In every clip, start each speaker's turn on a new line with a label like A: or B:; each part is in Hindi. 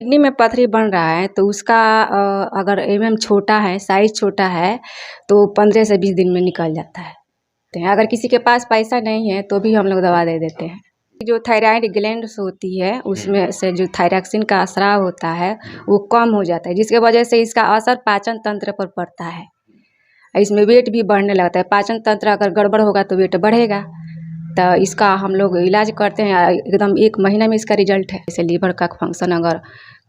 A: किडनी में पथरी बन रहा है तो उसका अगर छोटा है, साइज़ छोटा है तो 15 से 20 दिन में निकल जाता है। तो अगर किसी के पास पैसा नहीं है तो भी हम लोग दवा दे देते हैं। जो थायराइड ग्लैंड्स होती है उसमें से जो थायरॉक्सिन का स्राव होता है वो कम हो जाता है, जिसके वजह से इसका असर पाचन तंत्र पर पड़ता है। इसमें वेट भी बढ़ने लगता है। पाचन तंत्र अगर गड़बड़ होगा तो वेट बढ़ेगा। तो इसका हम लोग इलाज करते हैं, एकदम 1 महीना में इसका रिजल्ट है। जैसे लीवर का फंक्शन अगर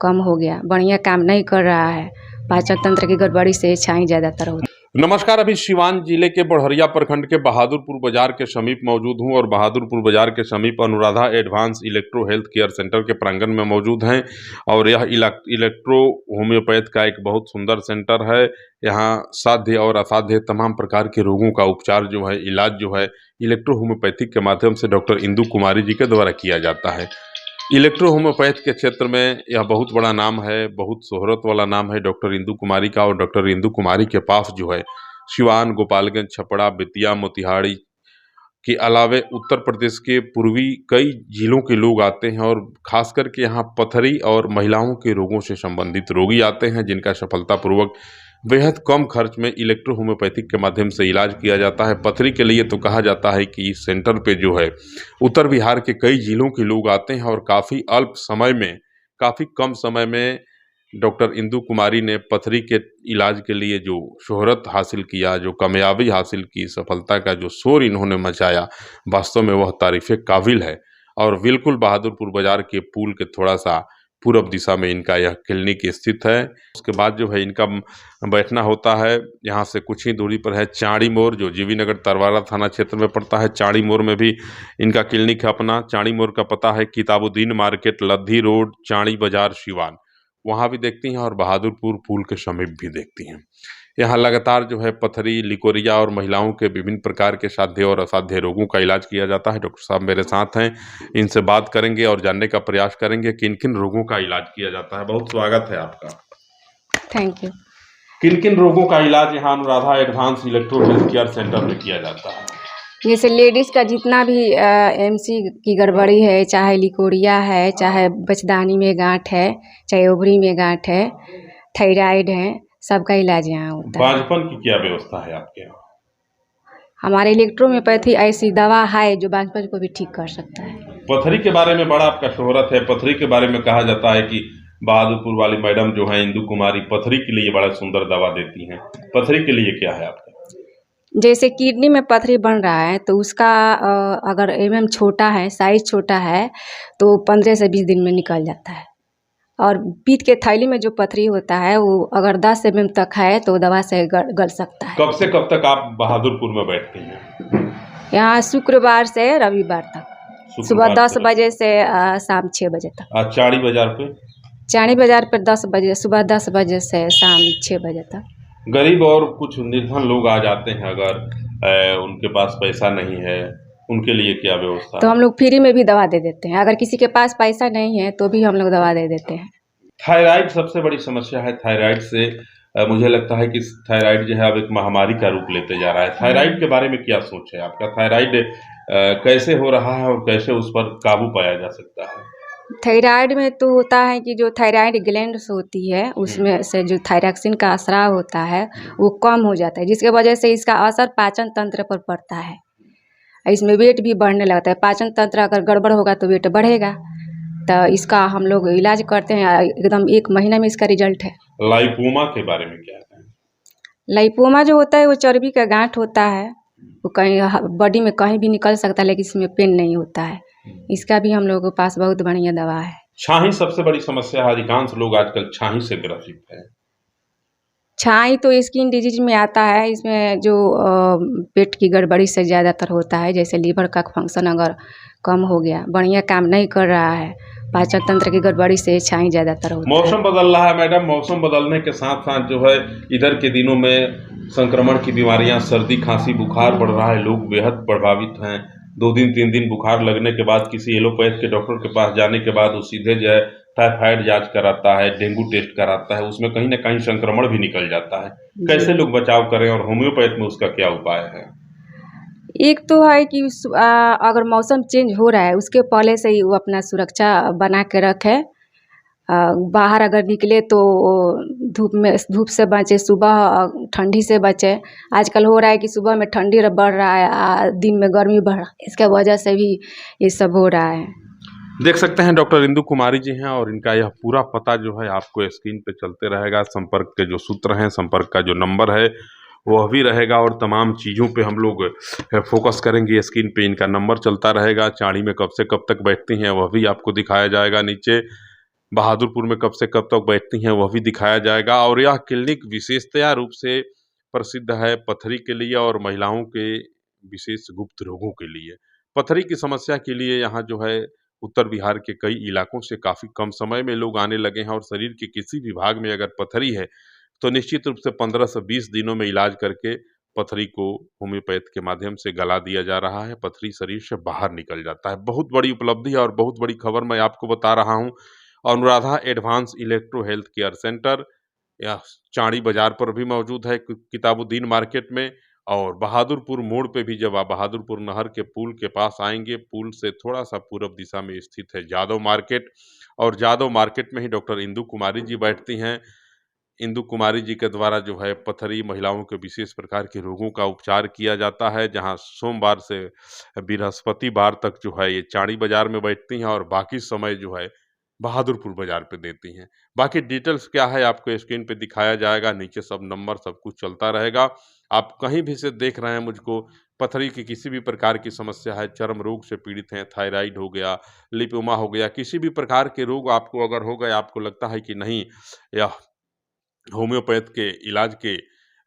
A: कम हो गया, बढ़िया काम नहीं कर रहा है, पाचन तंत्र की गड़बड़ी से छाई ज़्यादातर होती है।
B: नमस्कार। अभी सिवान जिले के बढ़रिया प्रखंड के बहादुरपुर बाजार के समीप मौजूद हूं और बहादुरपुर बाजार के समीप Anuradha advance electro health care centre के प्रांगण में मौजूद हैं और यह इलेक्ट्रो होम्योपैथ का एक बहुत सुंदर सेंटर है। यहां साध्य और असाध्य तमाम प्रकार के रोगों का उपचार जो है, इलाज जो है, इलेक्ट्रो होम्योपैथिक के माध्यम से डॉक्टर इंदु कुमारी जी के द्वारा किया जाता है। इलेक्ट्रो होम्योपैथ के क्षेत्र में यह बहुत बड़ा नाम है, बहुत शोहरत वाला नाम है डॉक्टर इंदु कुमारी का। और डॉक्टर इंदु कुमारी के पास जो है सिवान, गोपालगंज, छपरा, बेतिया, मोतिहारी के अलावे उत्तर प्रदेश के पूर्वी कई जिलों के लोग आते हैं और खास करके यहाँ पथरी और महिलाओं के रोगों से संबंधित रोगी आते हैं, जिनका सफलतापूर्वक बेहद कम खर्च में इलेक्ट्रो होम्योपैथिक के माध्यम से इलाज किया जाता है। पथरी के लिए तो कहा जाता है कि इस सेंटर पे जो है उत्तर बिहार के कई जिलों के लोग आते हैं और काफ़ी अल्प समय में, काफ़ी कम समय में डॉक्टर इंदु कुमारी ने पथरी के इलाज के लिए जो शोहरत हासिल किया, जो कामयाबी हासिल की, सफलता का जो शोर इन्होंने मचाया, वास्तव में वह तारीफ़ काबिल है। और बिल्कुल बहादुरपुर बाजार के पुल के थोड़ा सा पूरब दिशा में इनका यह क्लिनिक स्थित है। उसके बाद जो है इनका बैठना होता है, यहाँ से कुछ ही दूरी पर है चाड़ी मोड़, जो जीवी नगर तरवारा थाना क्षेत्र में पड़ता है। चाड़ी मोड़ में भी इनका क्लिनिक है अपना। चाड़ी मोड़ का पता है किताबुद्दीन मार्केट, लद्दी रोड, चाड़ी बाजार, सिवान। वहाँ भी देखती हैं और बहादुरपुर पुल के समीप भी देखती हैं। यहाँ लगातार जो है पथरी, लिकोरिया और महिलाओं के विभिन्न प्रकार के साध्य और असाध्य रोगों का इलाज किया जाता है। डॉक्टर साहब मेरे साथ हैं, इनसे बात करेंगे और जानने का प्रयास करेंगे किन किन रोगों का इलाज किया जाता है। बहुत स्वागत है आपका।
A: Thank you.
B: किन किन रोगों का इलाज यहाँ Anuradha advance electro health care centre में किया जाता है?
A: जैसे लेडीज़ का जितना भी एमसी की गड़बड़ी है, चाहे लिकोरिया है, चाहे बचदानी में गांठ है, चाहे ओवरी में गांठ है, थायराइड है, सबका इलाज यहाँ होता है।
B: बांझपन की क्या व्यवस्था है आपके यहाँ?
A: हमारे इलेक्ट्रोहोम्योपैथी ऐसी दवा है जो बांझपन को भी ठीक कर सकता है।
B: पथरी के बारे में बड़ा आपका शोहरत है। पथरी के बारे में कहा जाता है कि बहादुरपुर वाली मैडम जो है इंदु कुमारी, पथरी के लिए बड़ा सुंदर दवा देती हैं। पथरी के लिए क्या है आपका?
A: जैसे किडनी में पथरी बन रहा है तो उसका अगर छोटा है, साइज़ छोटा है तो 15 से 20 दिन में निकल जाता है। और पीत्त के थैली में जो पथरी होता है वो अगर 10 तक है तो दवा से गल सकता है।
B: कब से कब तक आप बहादुरपुर में बैठती हैं?
A: यहाँ शुक्रवार से रविवार तक, सुबह 10 बजे से शाम 6 बजे तक।
B: चाड़ी बाजार पे?
A: चाणी बाजार पर 10 बजे, सुबह 10 बजे से शाम 6 बजे तक।
B: गरीब और कुछ निर्धन लोग आ जाते हैं, अगर उनके पास पैसा नहीं है, उनके लिए क्या व्यवस्था
A: तो
B: है?
A: हम लोग फ्री में भी दवा दे देते हैं। अगर किसी के पास पैसा नहीं है तो भी हम लोग दवा दे देते हैं।
B: थायराइड सबसे बड़ी समस्या है। थायराइड से मुझे लगता है कि थायराइड जो है अब एक महामारी का रूप लेते जा रहा है। थायराइड के बारे में क्या सोच है आपका? थायराइड कैसे हो रहा है और कैसे उस पर काबू पाया जा सकता है?
A: थायराइड में तो होता है कि जो थायराइड ग्लैंड्स होती है उसमें से जो थायरॉक्सिन का स्राव होता है वो कम हो जाता है, जिसके वजह से इसका असर पाचन तंत्र पर पड़ता है। इसमें वेट भी बढ़ने लगता है। पाचन तंत्र अगर गड़बड़ होगा तो वेट बढ़ेगा। तो इसका हम लोग इलाज करते हैं, एकदम 1 महीना में इसका रिजल्ट है।
B: लाइपोमा के बारे में क्या है?
A: लाइपोमा जो होता है वो चर्बी का गांठ होता है, वो कहीं बॉडी में कहीं भी निकल सकता है लेकिन इसमें पेन नहीं होता है। इसका भी हम लोगों के पास बहुत बढ़िया दवा है।
B: छाही सबसे बड़ी समस्या है। अधिकांश लोग आजकल छाही से ग्रसित हैं।
A: छाई तो स्किन डिजीज में आता है। इसमें जो पेट की गड़बड़ी से ज़्यादातर होता है, जैसे लीवर का फंक्शन अगर कम हो गया, बढ़िया काम नहीं कर रहा है, पाचन तंत्र की गड़बड़ी से छाई ज़्यादातर होता है।
B: मौसम बदल रहा है मैडम। मौसम बदलने के साथ साथ जो है इधर के दिनों में संक्रमण की बीमारियां, सर्दी, खांसी, बुखार बढ़ रहा है। लोग बेहद प्रभावित हैं। 2 दिन 3 दिन बुखार लगने के बाद किसी एलोपैथ के डॉक्टर के पास जाने के बाद वो सीधे जो है टाइफाइड जांच कराता है, डेंगू टेस्ट कराता है, उसमें कहीं ना कहीं संक्रमण भी निकल जाता है। कैसे लोग बचाव करें और होम्योपैथ में उसका क्या उपाय है?
A: एक तो है कि अगर मौसम चेंज हो रहा है उसके पहले से ही वो अपना सुरक्षा बना के रखे। बाहर अगर निकले तो धूप से बचें, सुबह ठंडी से बचें। आजकल हो रहा है कि सुबह में ठंडी बढ़ रहा है, दिन में गर्मी बढ़ रहा है, इसके वजह से भी ये सब हो रहा है।
B: देख सकते हैं डॉक्टर इंदु कुमारी जी हैं और इनका यह पूरा पता जो है आपको स्क्रीन पे चलते रहेगा। संपर्क के जो सूत्र हैं, संपर्क का जो नंबर है वह भी रहेगा और तमाम चीज़ों पे हम लोग फोकस करेंगे। स्क्रीन पे इनका नंबर चलता रहेगा। चाणी में कब से कब तक बैठती हैं वह भी आपको दिखाया जाएगा। नीचे बहादुरपुर में कब से कब तक बैठती हैं वह भी दिखाया जाएगा। और यह क्लिनिक विशेषतया रूप से प्रसिद्ध है पथरी के लिए और महिलाओं के विशेष गुप्त रोगों के लिए। पथरी की समस्या के लिए यहाँ जो है उत्तर बिहार के कई इलाकों से काफ़ी कम समय में लोग आने लगे हैं और शरीर के किसी भी भाग में अगर पथरी है तो निश्चित रूप से 15 से 20 दिनों में इलाज करके पथरी को होम्योपैथ के माध्यम से गला दिया जा रहा है। पथरी शरीर से बाहर निकल जाता है। बहुत बड़ी उपलब्धि और बहुत बड़ी खबर मैं आपको बता रहा हूँ। Anuradha advance electro health care centre यह चाणी बाजार पर भी मौजूद है, किताबुद्दीन मार्केट में, और बहादुरपुर मोड़ पे भी जब आप बहादुरपुर नहर के पुल के पास आएंगे, पुल से थोड़ा सा पूरब दिशा में स्थित है जादव मार्केट। और जादव मार्केट में ही डॉक्टर इंदु कुमारी जी बैठती हैं। इंदु कुमारी जी के द्वारा जो है पथरी, महिलाओं के विशेष प्रकार के रोगों का उपचार किया जाता है। जहां सोमवार से बृहस्पतिवार तक जो है ये चाणी बाजार में बैठती हैं और बाकी समय जो है बहादुरपुर बाजार पे देती हैं। बाकी डिटेल्स क्या है आपको स्क्रीन पे दिखाया जाएगा। नीचे सब नंबर सब कुछ चलता रहेगा। आप कहीं भी से देख रहे हैं मुझको, पथरी की किसी भी प्रकार की समस्या है, चर्म रोग से पीड़ित हैं, थायराइड हो गया, लिपोमा हो गया, किसी भी प्रकार के रोग आपको अगर हो गए, आपको लगता है कि नहीं यह होम्योपैथ के इलाज के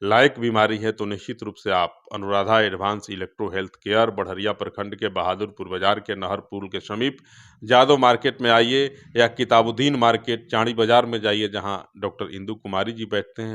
B: लायक बीमारी है, तो निश्चित रूप से आप Anuradha advance electro health care Badhariya प्रखंड के बहादुरपुर बाजार के नहर पुल के समीप जादव मार्केट में आइए या किताबुद्दीन मार्केट चाणी बाजार में जाइए, जहां डॉक्टर इंदु कुमारी जी बैठते हैं।